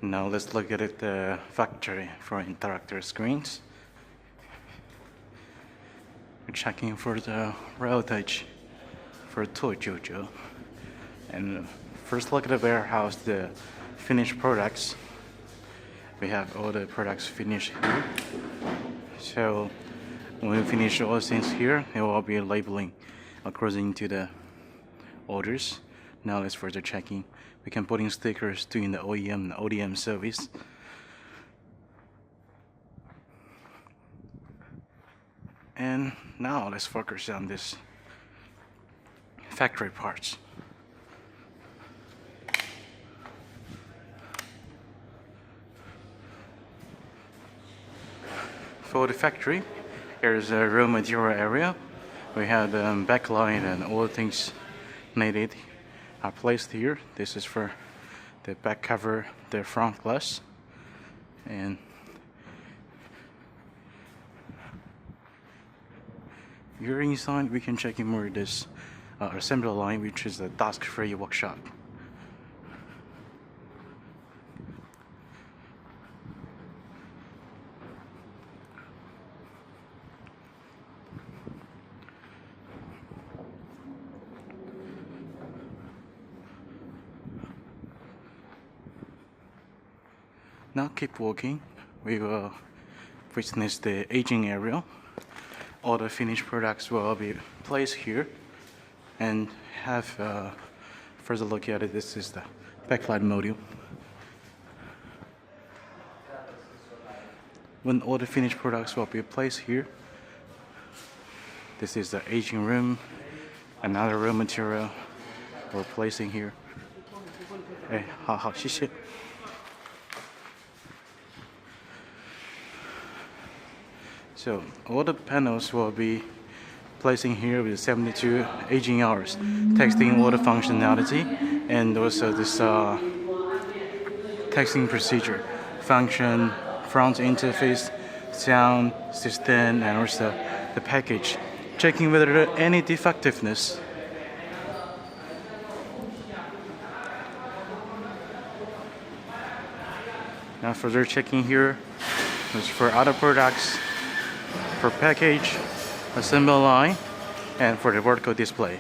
Now let's look at the factory for interactive screens. We're checking for the Riotouch for Jojo. And first look at the warehouse, the finished products. We have all the products finished here. So when we finish all things here, it will be labeling according to the orders. Now let's further checking. We can put in stickers doing the OEM and ODM service. And now let's focus on this factory parts. For the factory, here's a raw material area. We have the backlight and all the things needed are placed here. This is for the back cover, the front glass, and here inside we can check in more this assembly line, which is the task-free workshop. Now keep walking. We will witness the aging area. All the finished products will be placed here, and have further look at it. This is the backlight module. When all the finished products will be placed here, this is the aging room. Another raw material we're placing here. Hey, 好，谢谢。So all the panels will be placing here with 72 aging hours, texting all the functionality, and also this texting procedure, function, front interface, sound system, and also the package, checking whether there are any defectiveness. Now further checking here is for other products, for package, assembly line, and for the vertical display.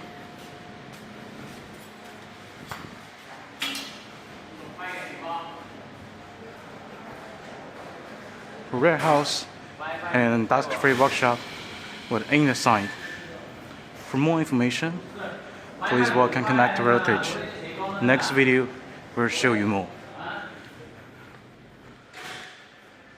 For warehouse and task-free workshop with in the side. For more information, please welcome connect to Riotouch. Next video will show you more.